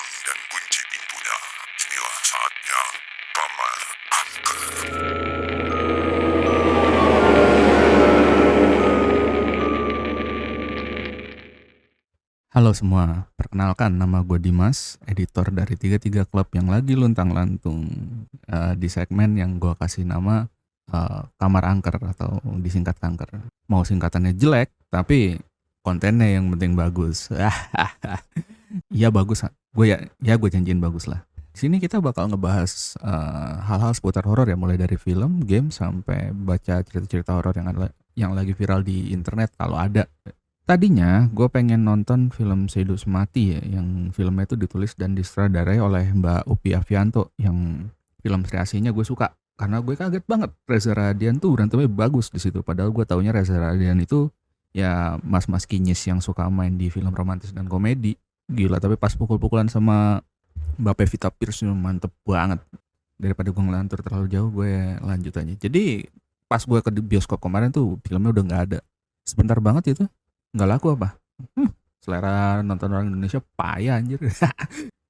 dan kunci pintunya. Inilah saatnya kamar angker. Halo semua, perkenalkan nama gue Dimas, editor dari 33 Klub yang lagi luntang-lantung di segmen yang gue kasih nama Kamar Angker atau disingkat Kanker. Mau singkatannya jelek, tapi kontennya yang penting bagus. Iya bagus, gue janjiin bagus lah. Di sini kita bakal ngebahas hal-hal seputar horor ya, mulai dari film, game, sampai baca cerita-cerita horor yang lagi viral di internet kalau ada. Tadinya gue pengen nonton film Seidus Mati ya, yang filmnya itu ditulis dan disutradarai oleh Mbak Upi Avianto, yang film Sri Asihnya gue suka. Karena gue kaget banget Reza Radian tuh berantemnya bagus di situ. Padahal gue taunya Reza Radian itu ya mas-mas kinyis yang suka main di film romantis dan komedi. Gila, tapi pas pukul-pukulan sama Mbak Pevita Pierce mantep banget. Daripada gue ngelantur terlalu jauh, gue lanjut aja. Jadi pas gue ke bioskop kemarin tuh filmnya udah nggak ada. Sebentar banget itu. Nggak laku apa? Selera nonton orang Indonesia payah anjir.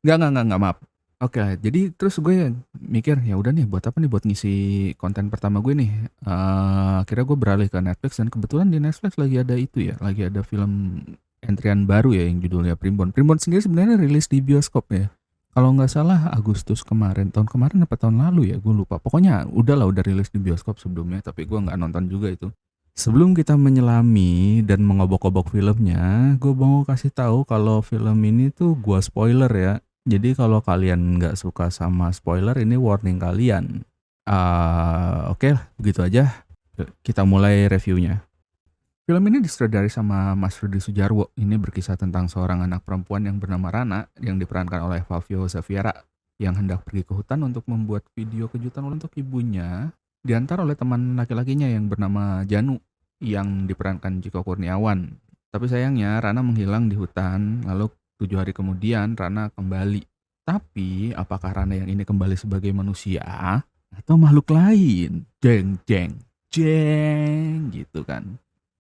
Nggak, maaf. Oke, jadi terus gue mikir, ya udah nih, buat apa nih, buat ngisi konten pertama gue nih. Akhirnya gue beralih ke Netflix, dan kebetulan di Netflix lagi ada itu ya, lagi ada film entrian baru ya yang judulnya Primbon. Primbon sendiri sebenarnya rilis di bioskop ya. Kalau nggak salah Agustus kemarin, tahun kemarin apa tahun lalu ya, gue lupa. Pokoknya udah rilis di bioskop sebelumnya, tapi gue nggak nonton juga itu. Sebelum kita menyelami dan mengobok-obok filmnya, gue mau kasih tahu kalau film ini tuh gue spoiler ya. Jadi kalau kalian nggak suka sama spoiler, ini warning kalian. Oke, begitu aja. Kita mulai reviewnya. Film ini disutradarai sama Mas Rudi Sudjarwo. Ini berkisah tentang seorang anak perempuan yang bernama Rana yang diperankan oleh Flavio Zaviera yang hendak pergi ke hutan untuk membuat video kejutan untuk ibunya, diantar oleh teman laki-lakinya yang bernama Janu yang diperankan Ciko Kurniawan. Tapi sayangnya Rana menghilang di hutan, lalu 7 hari kemudian Rana kembali. Tapi apakah Rana yang ini kembali sebagai manusia atau makhluk lain? Jeng jeng jeng gitu kan.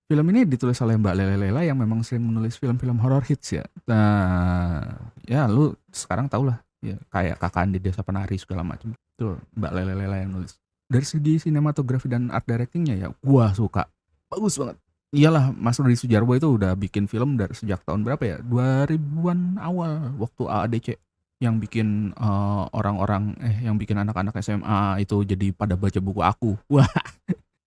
Film ini ditulis oleh Mbak Lele Lela yang memang sering menulis film-film horror hits ya. Nah, ya lu sekarang tau lah ya, kayak Kakak Andi Desa Penari segala macam. Tuh Mbak Lele Lela yang nulis. Dari segi sinematografi dan art directingnya ya gua suka. Bagus banget. Iyalah, Mas Rudi Sudjarwo itu udah bikin film dari sejak tahun berapa ya? 2000-an awal waktu AADC yang bikin yang bikin anak-anak SMA itu jadi pada baca buku aku. Wah,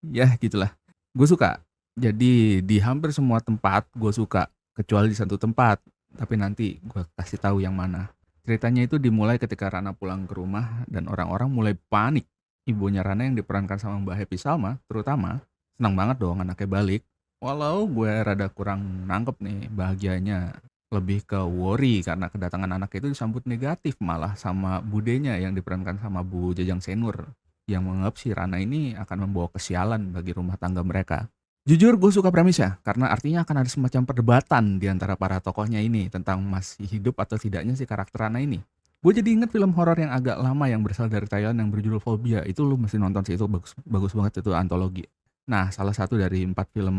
ya gitulah. Gue suka. Jadi di hampir semua tempat gue suka, kecuali di satu tempat. Tapi nanti gue kasih tahu yang mana. Ceritanya itu dimulai ketika Rana pulang ke rumah dan orang-orang mulai panik. Ibunya Rana yang diperankan sama Mbak Happy Salma terutama senang banget dong anaknya balik. Walau gue rada kurang nangkep nih bahagianya. Lebih ke worry karena kedatangan anak itu disambut negatif malah sama budenya yang diperankan sama Bu Jajang Senur. Yang menganggap si Rana ini akan membawa kesialan bagi rumah tangga mereka. Jujur gue suka premisnya, karena artinya akan ada semacam perdebatan di antara para tokohnya ini tentang masih hidup atau tidaknya si karakter Rana ini. Gue jadi inget film horor yang agak lama yang berasal dari Thailand yang berjudul Phobia. Itu lu mesti nonton sih, itu bagus, bagus banget, itu antologi. Nah, salah satu dari 4 film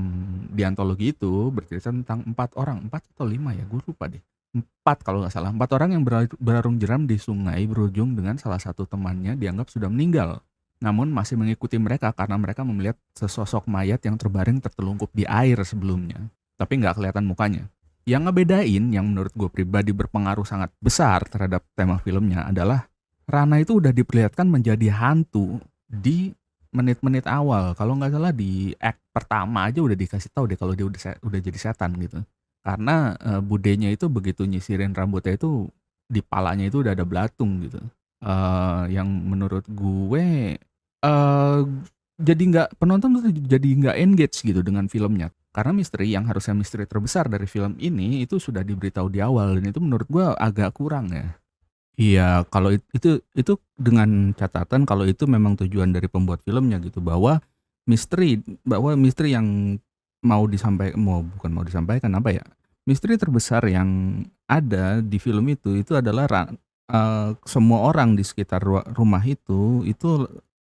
di antologi itu bercerita tentang 4 orang, 4 atau 5 ya, gue lupa deh. 4 kalau nggak salah, 4 orang yang berarung jeram di sungai berujung dengan salah satu temannya dianggap sudah meninggal. Namun masih mengikuti mereka karena mereka melihat sesosok mayat yang terbaring tertelungkup di air sebelumnya. Tapi nggak kelihatan mukanya. Yang ngebedain, yang menurut gue pribadi berpengaruh sangat besar terhadap tema filmnya adalah Rana itu udah diperlihatkan menjadi hantu di menit-menit awal. Kalau nggak salah di act pertama aja udah dikasih tahu deh kalau dia udah jadi setan gitu. Karena budenya itu begitu nyisirin rambutnya itu di palanya itu udah ada belatung gitu. Yang menurut gue eh jadi penonton tuh jadi nggak engage gitu dengan filmnya. Karena misteri yang harusnya misteri terbesar dari film ini itu sudah diberitahu di awal, dan itu menurut gue agak kurang ya. Iya, kalau itu dengan catatan kalau itu memang tujuan dari pembuat filmnya gitu, bahwa misteri yang bukan mau disampaikan apa ya, misteri terbesar yang ada di film itu adalah semua orang di sekitar rumah itu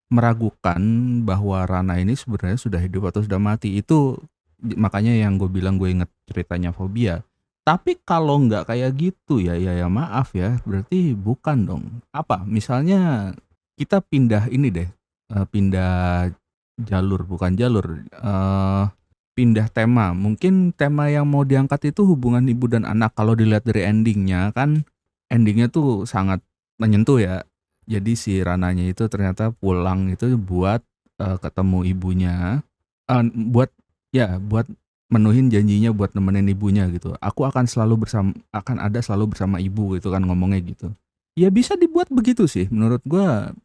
meragukan bahwa Rana ini sebenarnya sudah hidup atau sudah mati. Itu makanya yang gue bilang gue inget ceritanya Fobia. Tapi kalau nggak kayak gitu ya maaf ya, berarti bukan dong. Apa, misalnya kita pindah ini deh, pindah jalur, bukan jalur, pindah tema. Mungkin tema yang mau diangkat itu hubungan ibu dan anak. Kalau dilihat dari endingnya kan, endingnya tuh sangat menyentuh ya. Jadi si Rananya itu ternyata pulang itu buat ketemu ibunya, buat buat menuhin janjinya buat nemenin ibunya gitu. Akan ada selalu bersama ibu gitu kan ngomongnya gitu. Ya bisa dibuat begitu sih menurut gua.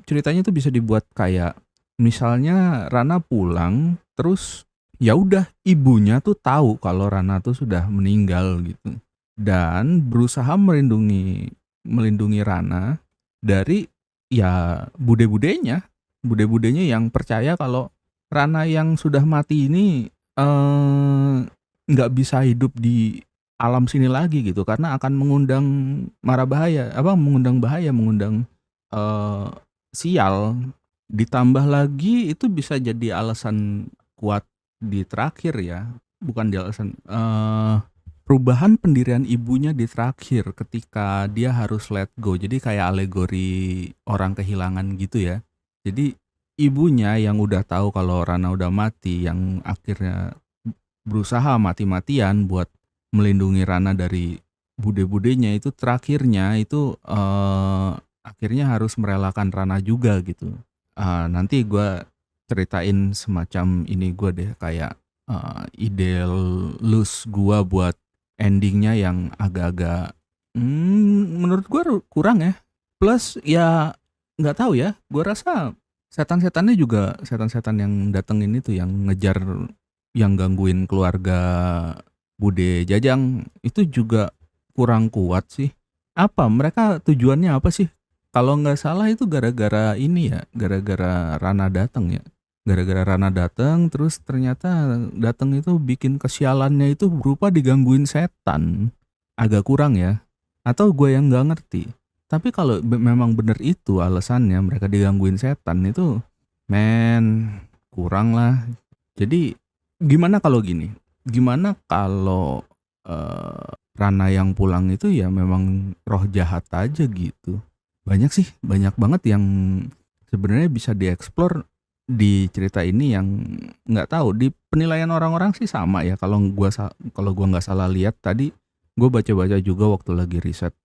Ceritanya tuh bisa dibuat kayak misalnya Rana pulang terus ya udah ibunya tuh tahu kalau Rana tuh sudah meninggal gitu. Dan berusaha melindungi Rana dari ya bude-budenya yang percaya kalau Rana yang sudah mati ini nggak bisa hidup di alam sini lagi gitu karena akan mengundang mengundang eh, sial. Ditambah lagi itu bisa jadi alasan kuat di terakhir ya, bukan di alasan perubahan pendirian ibunya di terakhir ketika dia harus let go. Jadi kayak alegori orang kehilangan gitu ya. Jadi ibunya yang udah tahu kalau Rana udah mati, yang akhirnya berusaha mati-matian buat melindungi Rana dari bude-budenya, itu terakhirnya itu akhirnya harus merelakan Rana juga gitu. Nanti gue ceritain semacam ini gue deh, kayak ide loose gue buat endingnya yang agak-agak menurut gue kurang ya. Plus ya nggak tahu ya, gue rasa setan-setannya juga setan-setan yang datengin itu, yang ngejar, yang gangguin keluarga Bude Jajang itu juga kurang kuat sih. Apa mereka tujuannya apa sih? Kalau nggak salah itu gara-gara ini ya, gara-gara Rana datang ya. Gara-gara Rana datang, terus ternyata datang itu bikin kesialannya itu berupa digangguin setan. Agak kurang ya. Atau gue yang nggak ngerti. Tapi kalau memang bener itu alasannya mereka digangguin setan itu, men, kurang lah. Jadi gimana kalau gini? Gimana kalau Rana yang pulang itu ya memang roh jahat aja gitu? Banyak banget yang sebenarnya bisa dieksplor di cerita ini yang nggak tahu. Di penilaian orang-orang sih sama ya. Kalau gua nggak salah lihat tadi, gue baca-baca juga waktu lagi riset.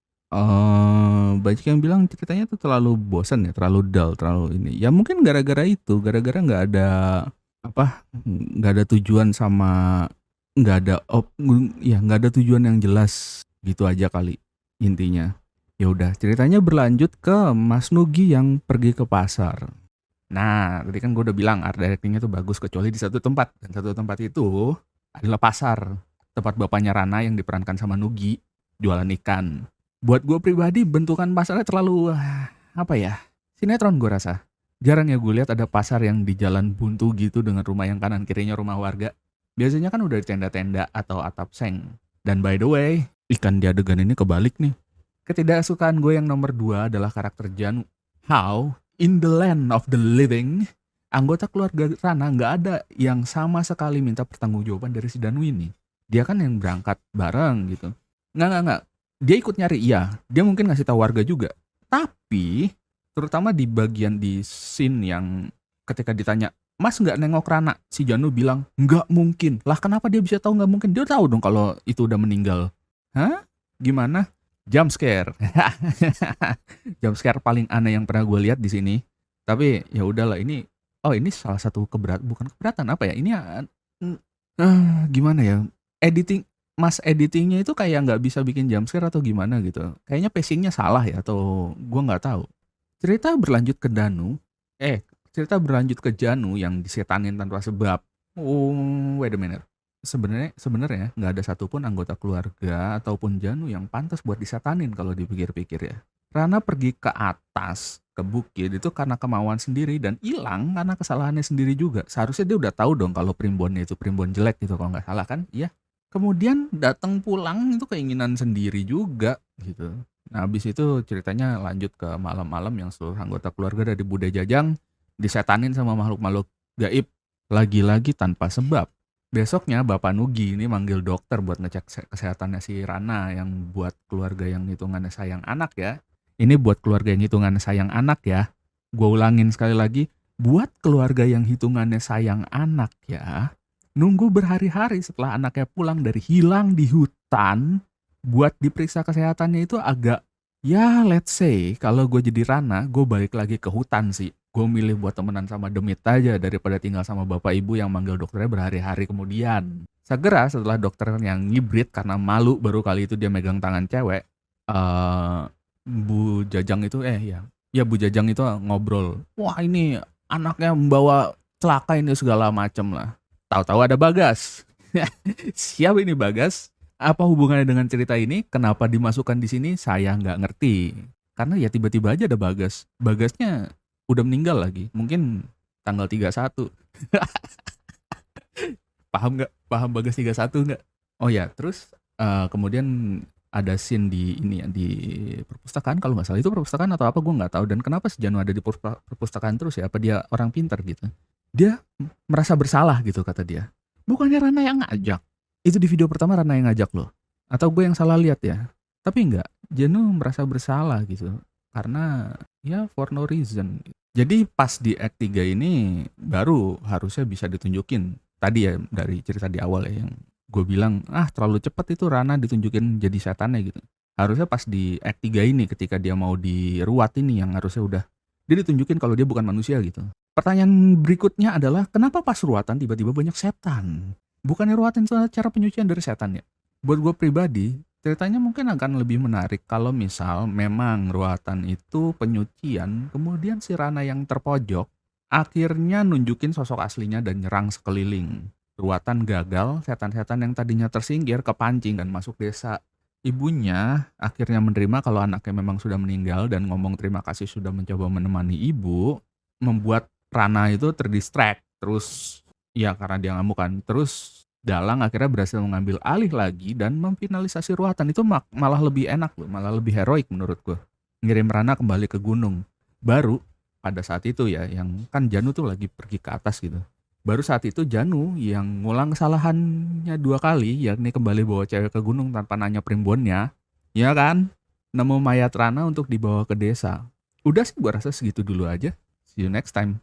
Banyak yang bilang ceritanya tuh terlalu bosan ya, terlalu dull, terlalu ini. Ya mungkin gara-gara itu, gara-gara nggak ada tujuan sama nggak ada nggak ada tujuan yang jelas gitu aja kali intinya. Ya udah, ceritanya berlanjut ke Mas Nugi yang pergi ke pasar. Nah, tadi kan gue udah bilang art directingnya tuh bagus kecuali di satu tempat, dan satu tempat itu adalah pasar, tempat bapaknya Rana yang diperankan sama Nugi jualan ikan. Buat gue pribadi bentukan pasarnya terlalu apa ya, sinetron gue rasa. Jarang ya gue lihat ada pasar yang di jalan buntu gitu dengan rumah yang kanan kirinya rumah warga. Biasanya kan udah di tenda-tenda atau atap seng. Dan by the way, ikan di adegan ini kebalik nih. Ketidaksukaan gue yang nomor 2 adalah karakter Janu. How in the land of the living, anggota keluarga Rana nggak ada yang sama sekali minta pertanggungjawaban dari si Danu ini. Dia kan yang berangkat bareng gitu. Nggak. Dia ikut nyari, iya. Dia mungkin ngasih tahu warga juga. Tapi terutama di bagian di scene yang ketika ditanya, Mas nggak nengok Rana? Si Janu bilang, nggak mungkin. Lah kenapa dia bisa tahu nggak mungkin? Dia tahu dong kalau itu udah meninggal. Hah? Gimana? Jump scare. Jump scare paling aneh yang pernah gue lihat di sini. Tapi ya udahlah, ini salah satu bukan keberatan apa ya? Ini gimana ya? Editingnya itu kayak nggak bisa bikin jump scare atau gimana gitu. Kayaknya pacingnya salah ya, atau gue nggak tahu. Cerita berlanjut ke Janu yang disetanin tanpa sebab. Oh, wait a minute. Sebenarnya nggak ada satupun anggota keluarga ataupun Janu yang pantas buat disetanin kalau dipikir-pikir ya. Rana pergi ke atas, ke bukit itu karena kemauan sendiri dan hilang karena kesalahannya sendiri juga. Seharusnya dia udah tahu dong kalau primbonnya itu primbon jelek gitu kalau nggak salah kan? Iya. Kemudian datang pulang itu keinginan sendiri juga gitu. Nah, habis itu ceritanya lanjut ke malam-malam yang seluruh anggota keluarga dari Bude Jajang disetanin sama makhluk-makhluk gaib lagi-lagi tanpa sebab. Besoknya Bapak Nugi ini manggil dokter buat ngecek kesehatannya si Rana yang buat keluarga yang hitungannya sayang anak ya. Ini buat keluarga yang hitungannya sayang anak ya. Gue ulangin sekali lagi, buat keluarga yang hitungannya sayang anak ya. Nunggu berhari-hari setelah anaknya pulang dari hilang di hutan buat diperiksa kesehatannya itu agak, ya let's say kalau gue jadi Rana, gue balik lagi ke hutan sih. Gue milih buat temenan sama demit aja daripada tinggal sama bapak ibu yang manggil dokternya berhari-hari kemudian. Segera setelah dokter yang ngibrit karena malu baru kali itu dia megang tangan cewek, Bu Jajang itu ya Bu Jajang itu ngobrol. Wah ini anaknya membawa celaka ini segala macem lah. Tahu-tahu ada Bagas. Siapa ini Bagas? Apa hubungannya dengan cerita ini? Kenapa dimasukkan di sini? Saya nggak ngerti. Karena ya tiba-tiba aja ada Bagas. Bagasnya udah meninggal lagi. Mungkin tanggal 31. Paham nggak? Paham Bagas 31 nggak? Oh ya, terus kemudian ada scene di ini ya, di perpustakaan kalau nggak salah. Itu perpustakaan atau apa gue nggak tahu. Dan kenapa si Janu ada di perpustakaan terus ya? Apa dia orang pintar gitu? Dia merasa bersalah gitu kata dia. Bukannya Rana yang ngajak. Itu di video pertama Rana yang ngajak loh. Atau gue yang salah lihat ya. Tapi enggak, Janu merasa bersalah gitu. Karena ya for no reason. Jadi pas di act 3 ini baru harusnya bisa ditunjukin. Tadi ya dari cerita di awal ya yang gue bilang, terlalu cepat itu Rana ditunjukin jadi setannya gitu. Harusnya pas di act 3 ini ketika dia mau diruat ini yang harusnya udah dia ditunjukin kalau dia bukan manusia gitu. Pertanyaan berikutnya adalah kenapa pas ruatan tiba-tiba banyak setan? Bukannya ruatan itu cara penyucian dari setan ya? Buat gue pribadi, ceritanya mungkin akan lebih menarik kalau misal memang ruatan itu penyucian, kemudian si Rana yang terpojok akhirnya nunjukin sosok aslinya dan nyerang sekeliling. Ruatan gagal, setan-setan yang tadinya tersingkir kepancing dan masuk desa. Ibunya akhirnya menerima kalau anaknya memang sudah meninggal dan ngomong terima kasih sudah mencoba menemani ibu, membuat Rana itu terdistract. Terus ya karena dia ngamuk kan. Terus Dalang akhirnya berhasil mengambil alih lagi dan memfinalisasi ruatan. Itu malah lebih enak loh, malah lebih heroik menurut gue. Ngirim Rana kembali ke gunung. Baru pada saat itu ya, yang kan Janu tuh lagi pergi ke atas gitu. Baru saat itu Janu yang ngulang kesalahannya 2 kali, yakni kembali bawa cewek ke gunung tanpa nanya primbonnya, ya kan? Nemu mayat Rana untuk dibawa ke desa. Udah sih gue rasa segitu dulu aja. See you next time.